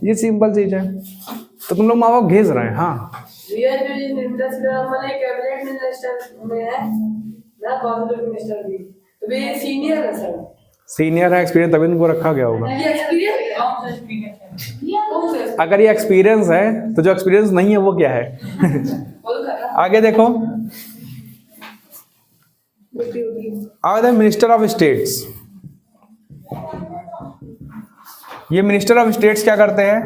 Speaker 1: ये सिंपल चीज है, तो तुम लोग माँ बाप घेज रहे हैं। हाँ,
Speaker 4: निर्मला सीतारमन कैबिनेट मिनिस्टर में है ना, कॉर्पोरेट मिनिस्टर भी, तो वे सीनियर है सर।
Speaker 1: सीनियर है, एक्सपीरियंस तभी इनको रखा गया होगा।
Speaker 4: ये एक्सपीरियंस
Speaker 1: अगर ये एक्सपीरियंस है तो जो एक्सपीरियंस नहीं है वो क्या है? आगे देखो, आगे मिनिस्टर ऑफ स्टेट्स। ये मिनिस्टर ऑफ स्टेट्स क्या करते हैं?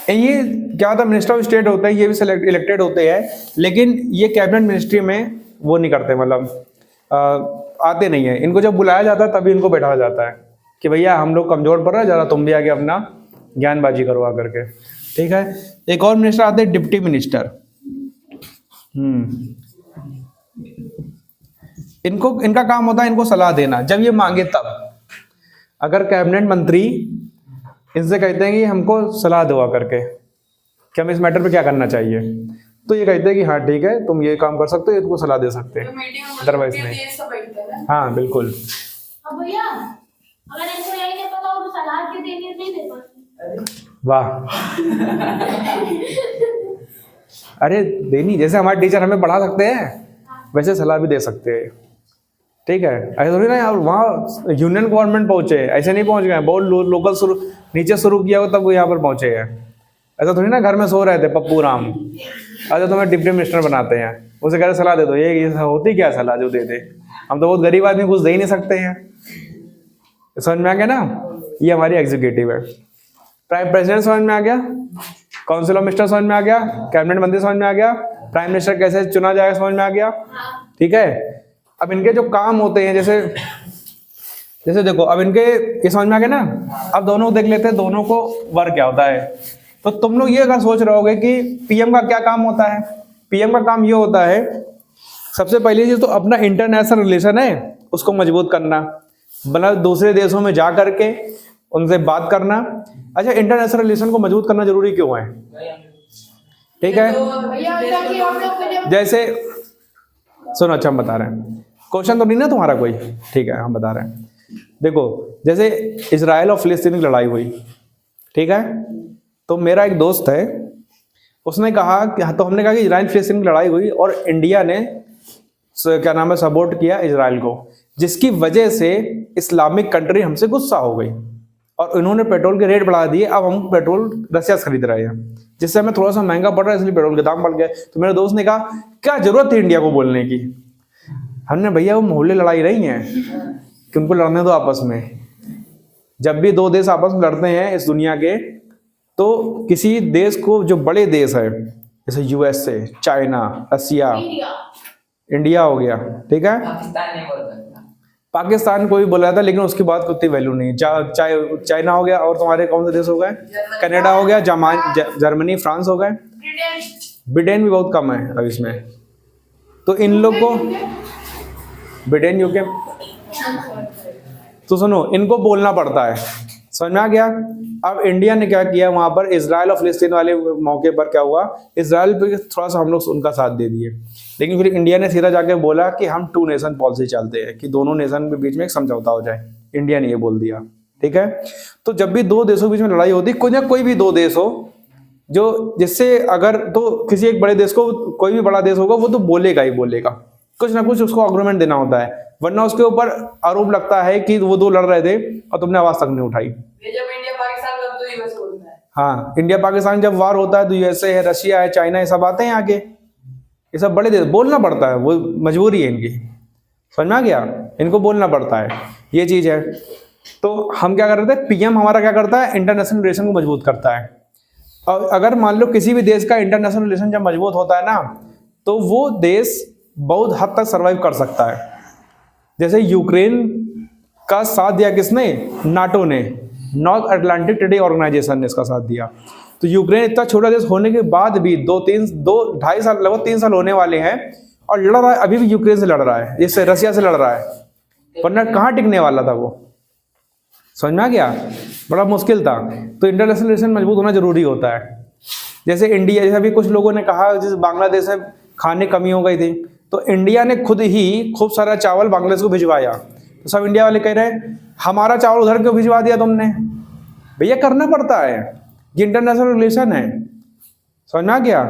Speaker 1: ये क्या होता है? मिनिस्टर ऑफ स्टेट होते हैं, ये भी इलेक्टेड होते हैं, लेकिन ये कैबिनेट मिनिस्ट्री में वो नहीं करते, मतलब आते नहीं है। इनको जब बुलाया जाता है तभी इनको बैठाया जाता है कि भैया हम लोग कमजोर पड़ रहे हैं, जरा तुम भी आगे अपना ज्ञानबाजी करो आकर के, ठीक है। एक और मिनिस्टर आते हैं, डिप्टी मिनिस्टर। इनका काम होता है इनको सलाह देना, जब ये मांगे तब। अगर कैबिनेट मंत्री इनसे कहते हैं कि हमको सलाह दो करके कि हमें इस मैटर पे क्या करना चाहिए, तो ये कहते हैं कि हाँ ठीक है, तुम ये काम कर सकते हो, इनको सलाह दे सकते हैं, अदरवाइज नहीं। हाँ बिल्कुल।
Speaker 2: अब भैया अगर इनको यही नहीं पता हो तो सलाह क्यों देनी है, नहीं दे पाते।
Speaker 1: वाह। अरे देनी, जैसे हमारे टीचर हमें पढ़ा सकते हैं वैसे सलाह भी दे सकते हैं, ठीक है। ऐसा थोड़ी ना यार वहाँ यूनियन गवर्नमेंट पहुंचे, ऐसे नहीं पहुंच गए, बहुत लोकल शुरू नीचे शुरू किया हो तब वो यहाँ पर पहुंचे हैं। ऐसा थोड़ी ना घर में सो रहे थे पप्पू राम, अच्छा तुम्हें डिप्टी मिनिस्टर बनाते हैं, उसे कह रहे सलाह दे दो, ये होती क्या सलाह जो दे दे? हम तो बहुत गरीब आदमी, कुछ दे ही नहीं सकते हैं। समझ में आ गया ना? ये हमारी एग्जीक्यूटिव है। प्राइम प्रेसिडेंट समझ में आ गया, काउंसिल ऑफ मिनिस्टर समझ में आ गया, कैबिनेट मंत्री समझ में आ गया, प्राइम मिनिस्टर कैसे चुना जाएगा समझ में आ गया, ठीक है। अब इनके जो काम होते हैं, जैसे देखो, अब इनके ये समझ में आ गया ना। अब दोनों को देख लेते हैं, दोनों को वर्क क्या होता है। तो तुम लोग ये अगर सोच रहे होगे कि पीएम का क्या काम होता है, पीएम का काम ये होता है, सबसे पहली चीज तो अपना इंटरनेशनल रिलेशन है उसको मजबूत करना, मतलब दूसरे देशों में जा करके उनसे बात करना। अच्छा, इंटरनेशनल रिलेशन को मजबूत करना जरूरी क्यों है? ठीक है, जैसे सुनो, अच्छा हम बता रहे हैं, क्वेश्चन तो नहीं ना तुम्हारा कोई, ठीक है हम बता रहे हैं। देखो, जैसे इजराइल और फिलिस्तीन की लड़ाई हुई, ठीक है, तो मेरा एक दोस्त है, उसने कहा कि तो हमने कहा कि इजराइल फिलिस्तीन की लड़ाई हुई और इंडिया ने क्या नाम है सपोर्ट किया इजराइल को, जिसकी वजह से इस्लामिक कंट्री हमसे गुस्सा हो गई और इन्होंने पेट्रोल के रेट बढ़ा दिए। अब हम पेट्रोल रशिया से खरीद रहे हैं, जिससे हमें थोड़ा सा महंगा पड़ रहा है, इसलिए पेट्रोल के दाम बढ़ गए। तो मेरे दोस्त ने कहा क्या जरूरत थी इंडिया को बोलने की? हमने भैया वो मोहल्ले लड़ाई रही है कि उनको लड़ने दो आपस में। जब भी दो देश आपस में लड़ते हैं इस दुनिया के, तो किसी देश को, जो बड़े देश है जैसे यूएसए, चाइना, रसिया, इंडिया हो गया, ठीक है,
Speaker 3: पाकिस्तान नहीं बोल सकता,
Speaker 1: पाकिस्तान को भी बोला था, लेकिन उसकी बात को उतनी वैल्यू नहीं। चाइना हो गया, और तुम्हारे कौन से देश हो गए? कनाडा हो गया, जर्मनी, फ्रांस हो गए, ब्रिटेन भी बहुत कम है अब इसमें। तो इन लोग को ब्रिटेन, यूके, तो सुनो, इनको बोलना पड़ता है, समझ में आ गया? अब इंडिया ने क्या किया वहां पर, इजराइल और फिलिस्तीन वाले मौके पर क्या हुआ, इजराइल पे थोड़ा सा हम लोग उनका साथ दे दिए, लेकिन फिर इंडिया ने सीधा जाके बोला कि हम 2 नेशन पॉलिसी चलते हैं, कि दोनों नेशन के बीच में एक समझौता हो जाए। इंडिया ने ये बोल दिया, ठीक है। तो जब भी दो देशों के बीच में लड़ाई होती, कोई ना कोई भी दो देश हो जो, जिससे अगर तो किसी एक बड़े देश को, कोई भी बड़ा देश होगा वो तो बोलेगा ही बोलेगा, कुछ ना कुछ उसको आर्गुमेंट देना होता है, वरना उसके ऊपर आरोप लगता है कि वो दो लड़ रहे थे और तुमने आवाज तक नहीं उठाई।
Speaker 4: ये जब इंडिया पाकिस्तान का तो यूएस बोलता है।
Speaker 1: हाँ, इंडिया पाकिस्तान जब वार होता है तो यूएसए है, रशिया है, चाइना, ये सब आते हैं आगे। ये सब बड़े देश, बोलना पड़ता है, वो मजबूरी है इनकी, समझ में आ गया, इनको बोलना पड़ता है, ये चीज़ है। तो हम क्या कर रहे थे, पीएम हमारा क्या करता है, इंटरनेशनल रिलेशन को मजबूत करता है। और अगर मान लो किसी भी देश का इंटरनेशनल रिलेशन जब मजबूत होता है ना, तो वो देश बहुत हद तक सर्वाइव कर सकता है। जैसे यूक्रेन का साथ दिया किसने, नाटो ने, नॉर्थ अटलांटिक ट्रेडी ऑर्गेनाइजेशन ने इसका साथ दिया। तो यूक्रेन इतना छोटा देश होने के बाद भी 2-2.5 साल, लगभग 3 साल होने वाले हैं और लड़ रहा है, अभी भी यूक्रेन से लड़ रहा है, इससे रशिया से लड़ रहा है, वरना कहाँ टिकने वाला था वो, समझ में आ गया, बड़ा मुश्किल था। तो इंटरनेशनल रिलेशन मजबूत होना जरूरी होता है। जैसे इंडिया, जैसे अभी कुछ लोगों ने कहा जैसे बांग्लादेश में खाने कमी हो गई थी, तो इंडिया ने खुद ही खूब सारा चावल बांग्लादेश को भिजवाया। तो सब इंडिया वाले कह रहे हैं हमारा चावल उधर क्यों भिजवा दिया तुमने। भैया करना पड़ता है, ये इंटरनेशनल रिलेशन है, समझ में आ गया।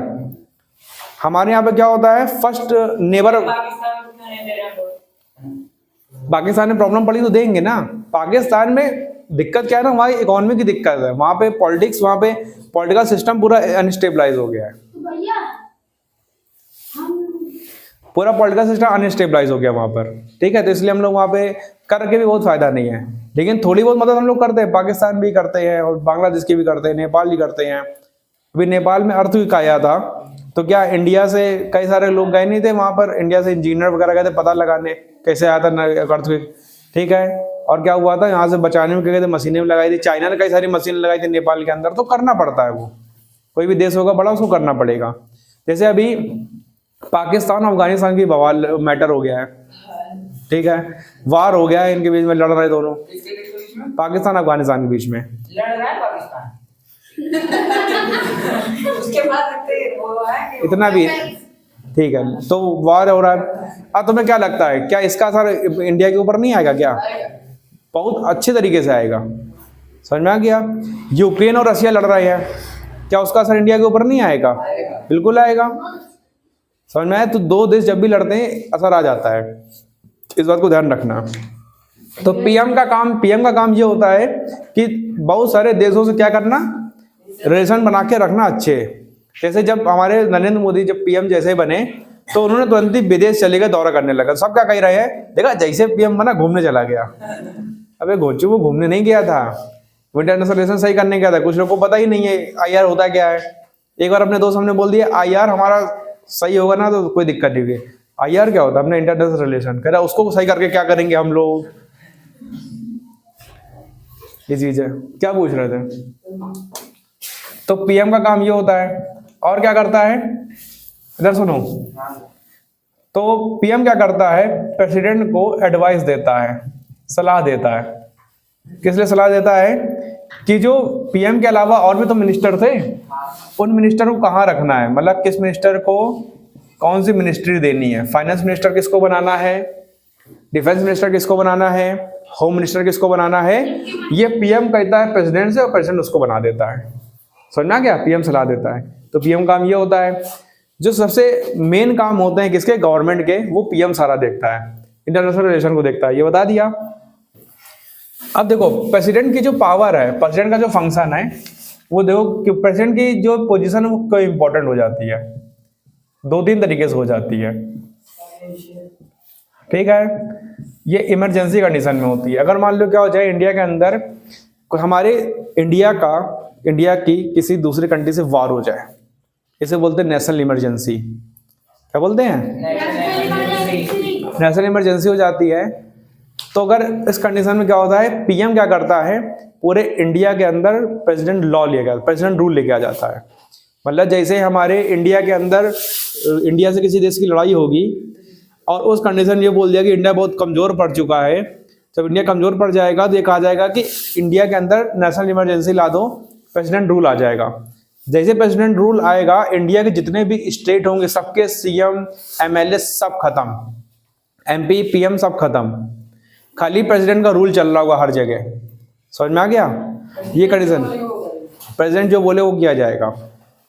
Speaker 1: हमारे यहाँ पे क्या होता है, फर्स्ट नेबर,
Speaker 3: पाकिस्तान में क्यों नहीं दे रहे हम लोग?
Speaker 1: पाकिस्तान में प्रॉब्लम पड़ी तो देंगे ना। पाकिस्तान में दिक्कत क्या है ना, वहाँ इकोनॉमी की दिक्कत है, वहाँ पे पॉलिटिक्स, वहाँ पे पॉलिटिकल सिस्टम पूरा अनस्टेबलाइज हो गया है,
Speaker 2: तो भैया हम
Speaker 1: पूरा पॉलिटिकल सिस्टम अनस्टेबलाइज हो गया वहाँ पर, ठीक है। तो इसलिए हम लोग वहाँ पे करके भी बहुत फायदा नहीं है, लेकिन थोड़ी बहुत मदद हम लोग करते हैं, पाकिस्तान भी करते हैं और बांग्लादेश की भी करते हैं, नेपाल भी करते हैं। अभी नेपाल में अर्थक्वेक आया था, तो क्या इंडिया से कई सारे लोग गए नहीं थे वहाँ पर, इंडिया से इंजीनियर वगैरह गए थे पता लगाने कैसे आया था अर्थक्वेक, ठीक है। और क्या हुआ था, यहाँ से बचाने में क्या कहते मशीनें लगाई थी, चाइना ने कई सारी मशीनें लगाई थी नेपाल के अंदर। तो करना पड़ता है, वो कोई भी देश होगा बड़ा उसको करना पड़ेगा। जैसे अभी पाकिस्तान अफगानिस्तान की बवाल मैटर हो गया है, ठीक है, वार हो गया है इनके बीच में, लड़ रहे दोनों,
Speaker 3: किसके बीच में?
Speaker 1: पाकिस्तान अफगानिस्तान के बीच में
Speaker 3: लड़ रहा है पाकिस्तान।
Speaker 4: उसके बाद वो है कि
Speaker 1: इतना भी, ठीक है। तो वार हो रहा है, अब तुम्हें क्या लगता है, क्या इसका असर इंडिया के ऊपर नहीं आएगा? क्या बहुत अच्छे तरीके से आएगा, समझ में आ गया। यूक्रेन और रशिया लड़ रहे हैं, क्या उसका असर इंडिया के ऊपर नहीं आएगा? बिल्कुल आएगा, समझ में आया। तो दो देश जब भी लड़ते हैं असर आ जाता है, इस बात को ध्यान रखना। तो पीएम का काम ये होता है कि बहुत सारे देशों से क्या करना, रिलेशन बना के रखना अच्छे। जैसे जब हमारे नरेंद्र मोदी जब पीएम जैसे बने, तो उन्होंने तुरंत ही विदेश चले गए, दौरा करने लगा। सब क्या कह रहे हैं, देखा जैसे पीएम बना घूमने चला गया। अबे घोचू, वो घूमने नहीं गया था, वो इंटरनेशनल रिलेशन सही करने गया था। कुछ लोगों को पता ही नहीं है आईआर होता क्या है। एक बार अपने दोस्त हमने बोल दिया आईआर हमारा सही होगा ना तो कोई दिक्कत नहीं है। आईआर क्या होता है, अपने इंटरनेशनल रिलेशन, कह रहा उसको सही करके क्या करेंगे हम लोग, ये चीज है। क्या पूछ रहे थे? तो पीएम का काम ये होता है। और क्या करता है, इधर सुनो। तो पीएम क्या करता है, प्रेसिडेंट को एडवाइस देता है, सलाह देता है। किस लिए सलाह देता है कि जो पीएम के अलावा और भी तो मिनिस्टर थे, उन मिनिस्टर को कहाँ रखना है, मतलब किस मिनिस्टर को कौन सी मिनिस्ट्री देनी है, फाइनेंस मिनिस्टर किसको बनाना है, डिफेंस मिनिस्टर किसको बनाना है, होम मिनिस्टर किसको बनाना है, ये पीएम कहता है प्रेसिडेंट से और प्रेसिडेंट उसको बना देता है। समझना क्या, पीएम सलाह देता है। तो पीएम काम ये होता है, जो सबसे मेन काम होते हैं किसके, गवर्नमेंट के, वो पीएम सारा देखता है, इंटरनेशनल रिलेशन को देखता है, ये बता दिया। अब देखो प्रेसिडेंट की जो पावर है, प्रेसिडेंट का जो फंक्शन है, वो देखो कि प्रेसिडेंट की जो पोजीशन है वो कोई इंपॉर्टेंट हो जाती है, 2-3 तरीके से हो जाती है, ठीक है। ये इमरजेंसी कंडीशन में होती है। अगर मान लो क्या हो जाए, इंडिया के अंदर हमारे इंडिया की किसी दूसरी कंट्री से वार हो जाए, इसे बोलते हैं नेशनल इमरजेंसी। क्या बोलते हैं, नेशनल इमरजेंसी हो जाती है। तो अगर इस कंडीशन में क्या होता है, पीएम क्या करता है, पूरे इंडिया के अंदर प्रेसिडेंट लॉ लेके, प्रेसिडेंट रूल लेके आ जाता है। मतलब जैसे हमारे इंडिया के अंदर इंडिया से किसी देश की लड़ाई होगी और उस कंडीशन ये बोल दिया कि इंडिया बहुत कमज़ोर पड़ चुका है, जब इंडिया कमज़ोर पड़ जाएगा तो ये कहा जाएगा कि इंडिया के अंदर नेशनल इमरजेंसी ला दो, प्रेसिडेंट रूल आ जाएगा। जैसे प्रेसिडेंट रूल आएगा, इंडिया के जितने भी स्टेट होंगे सबके सीएम एमएलए सब खत्म, एमपी पीएम सब खत्म, खाली प्रेसिडेंट का रूल चल रहा होगा हर जगह। समझ में आ गया, ये कंडीशन, प्रेसिडेंट जो बोले वो किया जाएगा।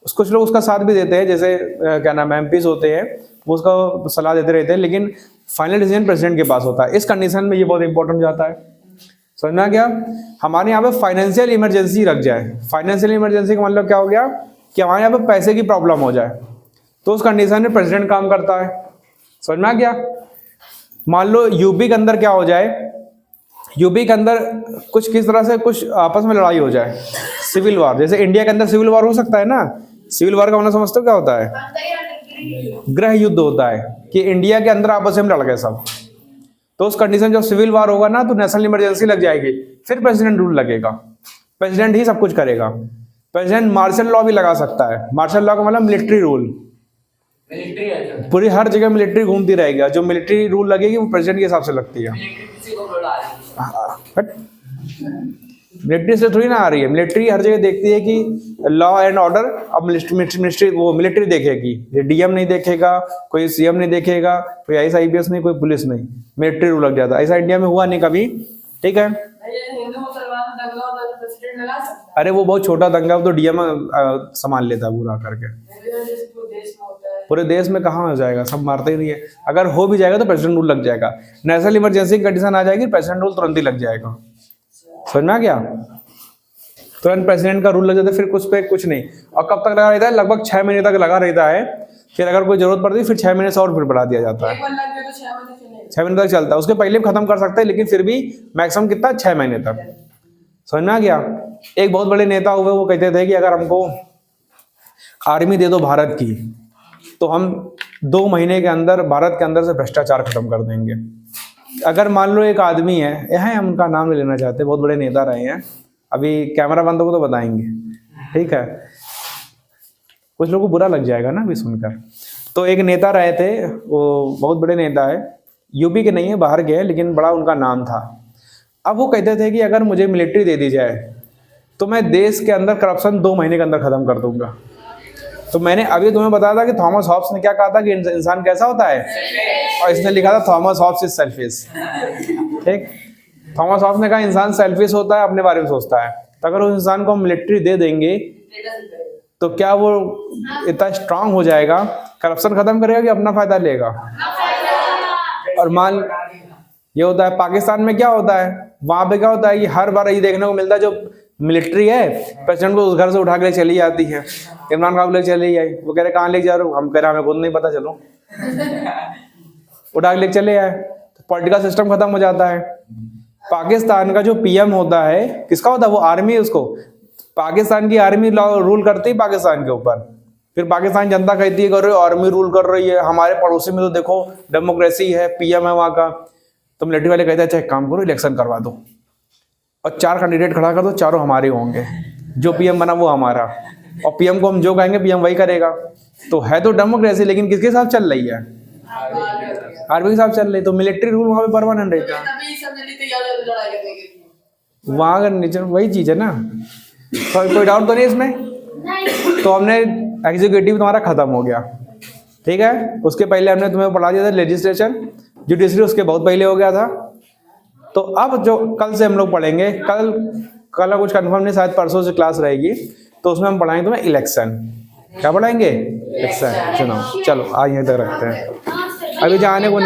Speaker 1: कुछ लोग उसका साथ भी देते हैं, जैसे क्या नाम है, एमपीज होते हैं, वो उसका सलाह देते रहते हैं, लेकिन फाइनल डिसीजन प्रेसिडेंट के पास होता है। इस कंडीशन में ये बहुत इंपॉर्टेंट जाता है, समझना क्या। हमारे यहाँ पे फाइनेंशियल इमरजेंसी रख जाए, फाइनेंशियल इमरजेंसी का मतलब क्या हो गया कि हमारे यहाँ पे पैसे की प्रॉब्लम हो जाए, तो उस कंडीशन में प्रेसिडेंट काम करता है, समझ में आ गया। मान लो यूपी के अंदर क्या हो जाए, यूपी के अंदर कुछ किस तरह से कुछ आपस में लड़ाई हो जाए, सिविल वार, जैसे इंडिया के अंदर सिविल वार हो सकता है ना। सिविल वार का मतलब समझते हो क्या होता है? गृह युद्ध होता है कि इंडिया के अंदर आपस में लड़ गए सब। तो उस कंडीशन जब सिविल वार होगा ना तो नेशनल इमरजेंसी लग जाएगी, फिर प्रेसिडेंट रूल लगेगा, प्रेसिडेंट ही सब कुछ करेगा। प्रेसिडेंट मार्शल लॉ भी लगा सकता है। मार्शल लॉ का मतलब मिलिट्री रूल,
Speaker 3: मिलिट्री है,
Speaker 1: पूरी हर जगह मिलिट्री घूमती रहेगी, जो मिलिट्री रूल लगेगी वो प्रेसिडेंट के हिसाब से लगती है।
Speaker 3: मिलिट्री किसी को बुला रही है।
Speaker 1: बट मिलिट्री से थोड़ी ना आ रही है, मिलिट्री हर जगह देखती है कि लॉ एंड ऑर्डर। अब मिनिस्ट्री वो मिलिट्री देखेगी, ये डीएम नहीं देखेगा, कोई सीएम नहीं देखेगा, कोई IAS नहीं, कोई पुलिस नहीं, मिलिट्री रूल लग जाता है। ऐसा इंडिया में हुआ नहीं कभी, ठीक है।
Speaker 4: हिंदू मुसलमान दंगा होता है, प्रेसिडेंट लगा सकता
Speaker 1: अरे वो बहुत छोटा दंगा, वो तो डीएम संभाल लेता है पूरा करके।
Speaker 4: है। जैसे पूरे देश में होता है।
Speaker 1: पूरे देश में कहाँ हो जाएगा, सब मारते ही नहीं है। अगर हो भी जाएगा तो प्रेसिडेंट रूल लग जाएगा। नेशनल इमरजेंसी की कंडीशन आ जाएगी, प्रेसिडेंट रूल तुरंत ही लग जाएगा, समझ में आ गया। तुरंत प्रेसिडेंट का रूल लग जाता है, फिर कुछ पे कुछ नहीं। और कब तक लगा रहता है? लगभग 6 महीने तक लगा रहता है। फिर अगर कोई जरूरत पड़ती है फिर 6 महीने से और फिर बढ़ा दिया जाता है।
Speaker 4: एक बार लग गया तो 6 महीने चलेगा।
Speaker 1: 6 महीने तक चलता है, उसके पहले भी खत्म कर सकते हैं, लेकिन फिर भी मैक्सिमम कितना, 6 महीने तक, समझ में आ गया। एक बहुत बड़े नेता हुए, वो कहते थे कि अगर हमको आर्मी दे दो भारत की, तो हम 2 महीने के अंदर भारत के अंदर से भ्रष्टाचार खत्म कर देंगे। अगर मान लो एक आदमी है, यहाँ हम उनका नाम नहीं लेना चाहते, बहुत बड़े नेता रहे हैं, अभी कैमरा बंद होगा तो बताएंगे, ठीक है। कुछ लोगों को बुरा लग जाएगा ना अभी सुनकर। तो एक नेता रहे थे, वो बहुत बड़े नेता है, यूपी के नहीं है, बाहर के हैं, लेकिन बड़ा उनका नाम था। अब वो कहते थे कि अगर मुझे मिलिट्री दे दी जाए तो मैं देश के अंदर करप्शन 2 महीने के अंदर खत्म कर दूंगा। तो मैंने अभी तुम्हें बताया था कि थॉमस हॉब्स ने क्या कहा था कि इंसान कैसा होता है, और इसने लिखा था थॉमस हॉब्स इज सेल्फिश, ठीक। थॉमस हॉब्स ने कहा इंसान सेल्फिश होता है, अपने बारे में सोचता है। तो अगर उस इंसान को हम मिलिट्री दे देंगे तो क्या वो इतना स्ट्रांग हो जाएगा, करप्शन खत्म करेगा कि अपना फायदा लेगा। और मान ये होता है पाकिस्तान में, क्या होता है वहां पे, क्या होता है कि हर बार ये देखने को मिलता है, जो मिलिट्री है प्रेसिडेंट को उस घर से उठा के चली जाती है। इमरान खान लेके चली आई, वो कह रहे कहाँ लेके जा रहे हो, हम कह रहे हमें खुद नहीं पता, चलो उठा के लेके चले आए। तो पॉलिटिकल सिस्टम खत्म हो जाता है। पाकिस्तान का जो पीएम होता है, किसका होता है, वो आर्मी, उसको पाकिस्तान की आर्मी रूल करती है पाकिस्तान के ऊपर। फिर पाकिस्तान जनता कहती है कर आर्मी रूल कर रही है, हमारे पड़ोसी में तो देखो डेमोक्रेसी है, पीएम है वहाँ का। तो मिलिट्री वाले कहते हैं अच्छा एक काम करो, इलेक्शन करवा दो और 4 कैंडिडेट खड़ा कर दो, चारों हमारे होंगे, जो पीएम बना वो हमारा, और पीएम को हम जो कहेंगे पीएम वही करेगा। तो है तो डेमोक्रेसी, लेकिन किसके साथ चल रही है, आर्मी के साथ चल रही है। तो मिलिट्री रूल वहाँ पे परमानेंट रहता है।
Speaker 4: तभी सब जल्दी तैयार हो लड़ाई करने के लिए।
Speaker 1: वहाँ का नेचर वही चीज़ है ना। कोई डाउट तो नहीं इसमें।
Speaker 2: नहीं।
Speaker 1: तो हमने एग्जीक्यूटिव तुम्हारा खत्म हो गया, ठीक है। उसके पहले हमने तुम्हें पढ़ा दिया था लेजिस्लेशन, जुडिशरी उसके बहुत पहले हो गया था। तो अब जो कल से हम लोग पढ़ेंगे, कल कुछ कंफर्म नहीं, शायद परसों से क्लास रहेगी, तो उसमें हम पढ़ाएंगे तुम्हें इलेक्शन। क्या पढ़ाएंगे? इलेक्शन, चुनाव। चलो आज यहीं तक रखते हैं, अभी जाने को नहीं।